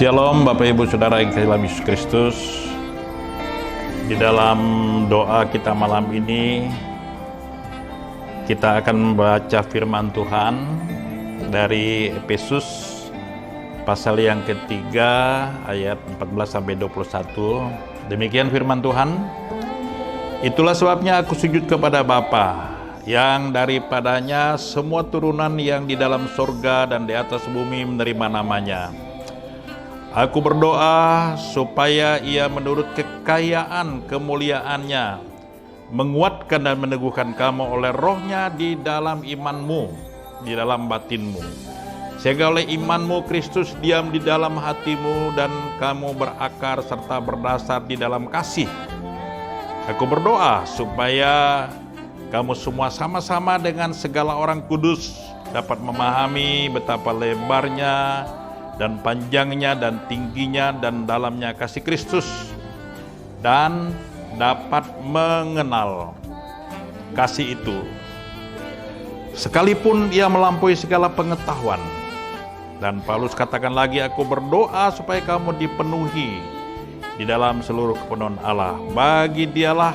Shalom Bapak Ibu Saudara yang dalam Yesus Kristus. Di dalam doa kita malam ini, kita akan membaca firman Tuhan dari Efesus pasal yang ketiga ayat 14-21. Demikian firman Tuhan. Itulah sebabnya aku sujud kepada Bapa, yang daripadanya semua turunan yang di dalam surga dan di atas bumi menerima namanya. Aku berdoa supaya ia menurut kekayaan kemuliaannya menguatkan dan meneguhkan kamu oleh rohnya di dalam imanmu, di dalam batinmu, sehingga oleh imanmu Kristus diam di dalam hatimu dan kamu berakar serta berdasar di dalam kasih. Aku berdoa supaya kamu semua sama-sama dengan segala orang kudus dapat memahami betapa lebarnya dan panjangnya dan tingginya dan dalamnya kasih Kristus, dan dapat mengenal kasih itu sekalipun ia melampaui segala pengetahuan. Dan Paulus katakan lagi, aku berdoa supaya kamu dipenuhi di dalam seluruh kepenuhan Allah. Bagi dialah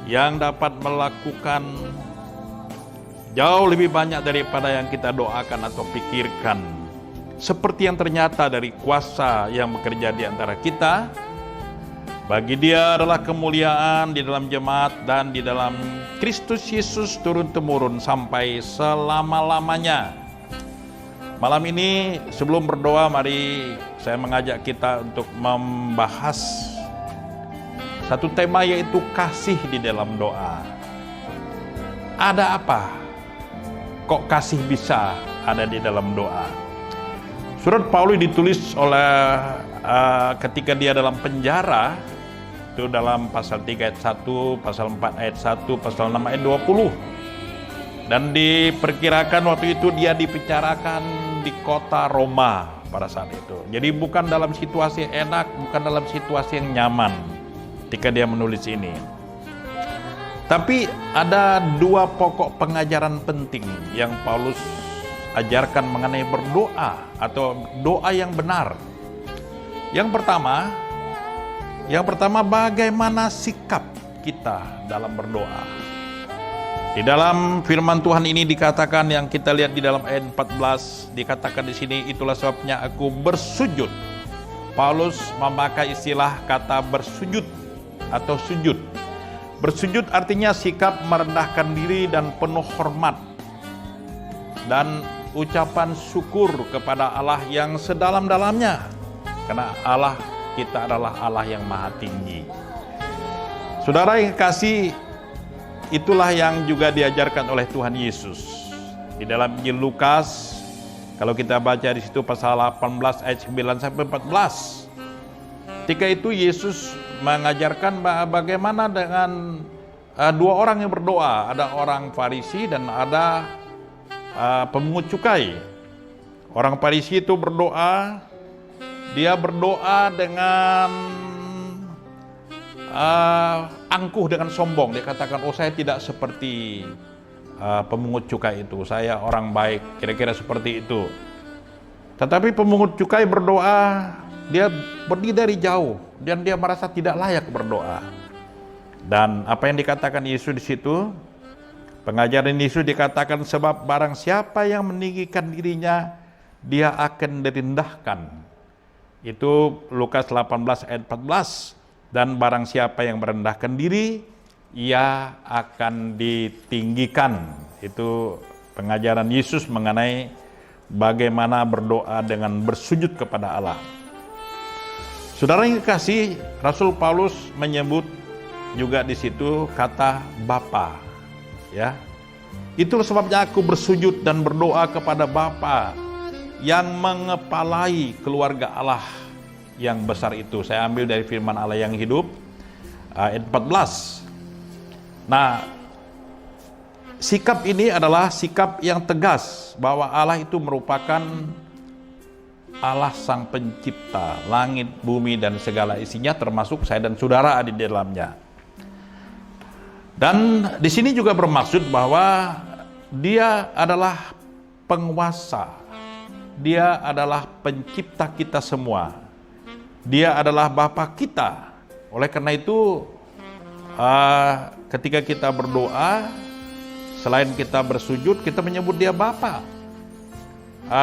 yang dapat melakukan jauh lebih banyak daripada yang kita doakan atau pikirkan, seperti yang ternyata dari kuasa yang bekerja di antara kita. Bagi Dia adalah kemuliaan di dalam jemaat dan di dalam Kristus Yesus turun-temurun sampai selama-lamanya. Malam ini sebelum berdoa, mari saya mengajak kita untuk membahas satu tema, yaitu kasih di dalam doa. Ada apa? Kok kasih bisa ada di dalam doa? Surat Paulus ditulis oleh ketika dia dalam penjara, itu dalam pasal 3 ayat 1, pasal 4 ayat 1, pasal 6 ayat 20. Dan diperkirakan waktu itu dia dibicarakan di kota Roma pada saat itu. Jadi bukan dalam situasi yang enak, bukan dalam situasi yang nyaman ketika dia menulis ini. Tapi ada dua pokok pengajaran penting yang Paulus ajarkan mengenai berdoa atau doa yang benar. Yang pertama bagaimana sikap kita dalam berdoa. Di dalam firman Tuhan ini dikatakan, yang kita lihat di dalam ayat 14, dikatakan di sini, itulah sebabnya aku bersujud. Paulus memakai istilah kata bersujud atau sujud. Bersujud artinya sikap merendahkan diri dan penuh hormat dan ucapan syukur kepada Allah yang sedalam-dalamnya, karena Allah kita adalah Allah yang maha tinggi. Saudara yang kasih, itulah yang juga diajarkan oleh Tuhan Yesus di dalam Injil Lukas. Kalau kita baca di situ pasal 18 ayat 9 sampai 14. Ketika itu Yesus mengajarkan bagaimana dengan dua orang yang berdoa, ada orang Farisi dan ada pemungut cukai. Orang Farisi itu berdoa, dia berdoa dengan angkuh, dengan sombong. Dia katakan, oh saya tidak seperti pemungut cukai itu, saya orang baik, kira-kira seperti itu. Tetapi pemungut cukai berdoa, dia berdiri dari jauh dan dia merasa tidak layak berdoa. Dan apa yang dikatakan Yesus di situ? Pengajaran Yesus dikatakan, sebab barang siapa yang meninggikan dirinya, dia akan direndahkan. Itu Lukas 18 ayat 14. Dan barang siapa yang merendahkan diri, ia akan ditinggikan. Itu pengajaran Yesus mengenai bagaimana berdoa dengan bersujud kepada Allah. Saudara yang kekasih, Rasul Paulus menyebut juga di situ kata Bapa. Ya, itulah sebabnya aku bersujud dan berdoa kepada Bapa yang mengepalai keluarga Allah yang besar itu. Saya ambil dari firman Allah yang hidup ayat 14. Nah, sikap ini adalah sikap yang tegas bahwa Allah itu merupakan Allah sang pencipta langit, bumi dan segala isinya, termasuk saya dan saudara ada di dalamnya. Dan di sini juga bermaksud bahwa Dia adalah penguasa Dia adalah pencipta kita semua. Dia adalah Bapa kita. Oleh karena itu, ketika kita berdoa, selain kita bersujud, kita menyebut Dia Bapa.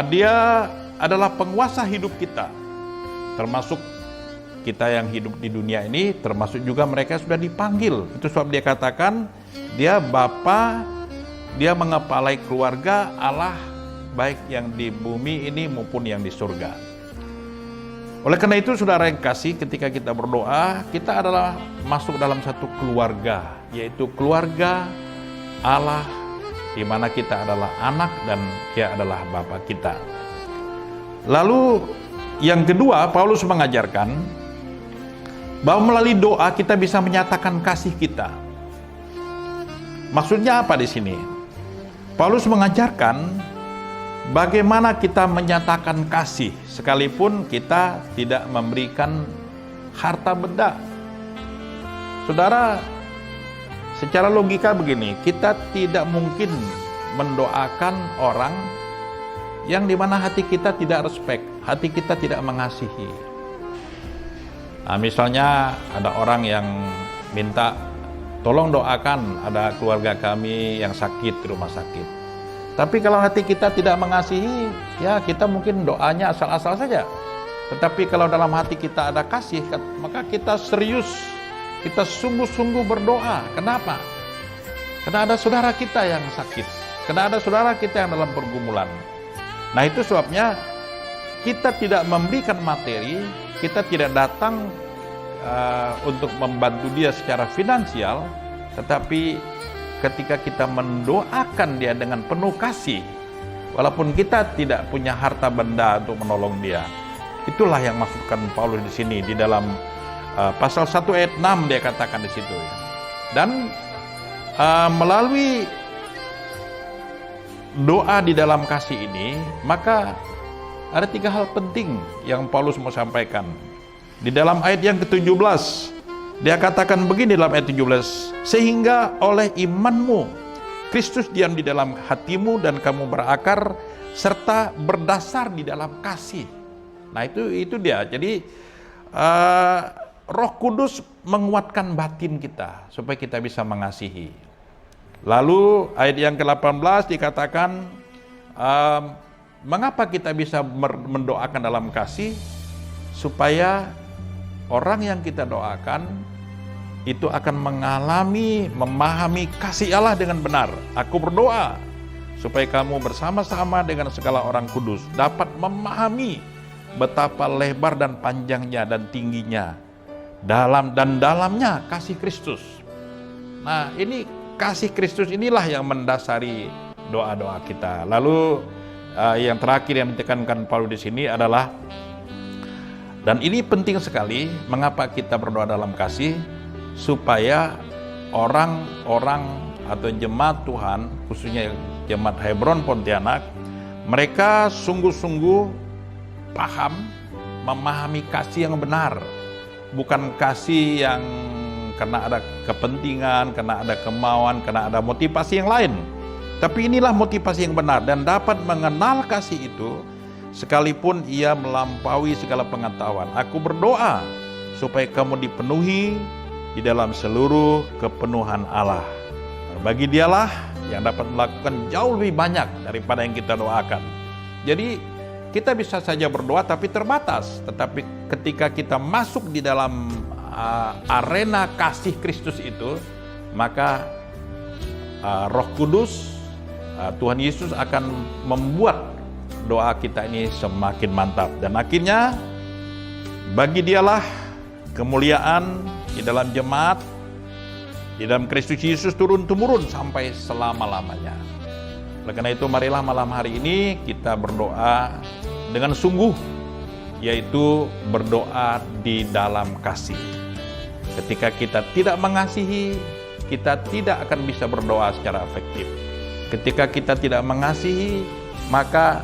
Dia adalah penguasa hidup kita, termasuk kita yang hidup di dunia ini, termasuk juga mereka yang sudah dipanggil. Itu sebab Dia katakan, Dia Bapa, Dia mengepalai keluarga Allah, baik yang di bumi ini maupun yang di surga. Oleh karena itu, saudara yang kasih, ketika kita berdoa, kita adalah masuk dalam satu keluarga, yaitu keluarga Allah, di mana kita adalah anak dan Dia adalah Bapa kita. Lalu yang kedua, Paulus mengajarkan bahwa melalui doa kita bisa menyatakan kasih kita. Maksudnya apa di sini? Paulus mengajarkan bagaimana kita menyatakan kasih sekalipun kita tidak memberikan harta benda. Saudara, secara logika begini, kita tidak mungkin mendoakan orang yang dimana hati kita tidak respect, hati kita tidak mengasihi. Nah, misalnya ada orang yang minta, tolong doakan ada keluarga kami yang sakit di rumah sakit. Tapi kalau hati kita tidak mengasihi, ya kita mungkin doanya asal-asal saja. Tetapi kalau dalam hati kita ada kasih, maka kita serius, kita sungguh-sungguh berdoa. Kenapa? Karena ada saudara kita yang sakit, karena ada saudara kita yang dalam pergumulan. Nah, itu sebabnya kita tidak memberikan materi, kita tidak datang untuk membantu dia secara finansial, tetapi ketika kita mendoakan dia dengan penuh kasih, walaupun kita tidak punya harta benda untuk menolong dia, itulah yang masukkan Paulus di sini di dalam pasal 1 ayat 6 dia katakan di situ. Dan melalui doa di dalam kasih ini, maka ada 3 hal penting yang Paulus mau sampaikan. Di dalam ayat yang ke-17, dia katakan begini dalam ayat 17, sehingga oleh imanmu, Kristus diam di dalam hatimu dan kamu berakar, serta berdasar di dalam kasih. Nah itu dia, jadi Roh Kudus menguatkan batin kita, supaya kita bisa mengasihi. Lalu ayat yang ke-18 dikatakan, mengapa kita bisa mendoakan dalam kasih? Supaya orang yang kita doakan itu akan mengalami, memahami kasih Allah dengan benar. Aku berdoa supaya kamu bersama-sama dengan segala orang kudus dapat memahami betapa lebar dan panjangnya dan tingginya, dalamnya kasih Kristus. Nah, ini kasih Kristus inilah yang mendasari doa-doa kita. Lalu yang terakhir yang ditekankan Paulus di sini adalah, dan ini penting sekali, mengapa kita berdoa dalam kasih, supaya orang-orang atau jemaat Tuhan, khususnya jemaat Hebron Pontianak, mereka sungguh-sungguh paham, memahami kasih yang benar, bukan kasih yang karena ada kepentingan, karena ada kemauan, karena ada motivasi yang lain. Tapi inilah motivasi yang benar, dan dapat mengenal kasih itu sekalipun ia melampaui segala pengetahuan. Aku berdoa supaya kamu dipenuhi di dalam seluruh kepenuhan Allah. Bagi Dialah yang dapat melakukan jauh lebih banyak daripada yang kita doakan. Jadi kita bisa saja berdoa tapi terbatas. Tetapi ketika kita masuk di dalam arena kasih Kristus itu, maka Roh Kudus, Tuhan Yesus akan membuat doa kita ini semakin mantap. Dan akhirnya bagi Dialah kemuliaan di dalam jemaat, di dalam Kristus Yesus turun-temurun sampai selama-lamanya. Oleh karena itu, marilah malam hari ini kita berdoa dengan sungguh, yaitu berdoa di dalam kasih. Ketika kita tidak mengasihi, kita tidak akan bisa berdoa secara efektif. Ketika kita tidak mengasihi, maka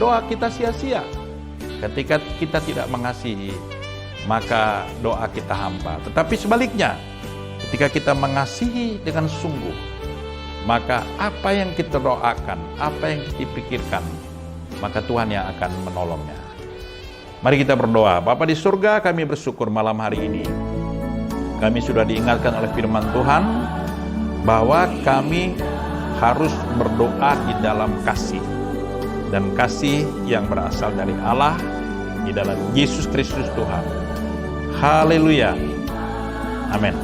doa kita sia-sia. Ketika kita tidak mengasihi, maka doa kita hampa. Tetapi sebaliknya, ketika kita mengasihi dengan sungguh, maka apa yang kita doakan, apa yang kita pikirkan, maka Tuhan yang akan menolongnya. Mari kita berdoa. Bapa di surga, kami bersyukur malam hari ini kami sudah diingatkan oleh firman Tuhan bahwa kami harus berdoa di dalam kasih, dan kasih yang berasal dari Allah di dalam Yesus Kristus Tuhan. Haleluya. Amin.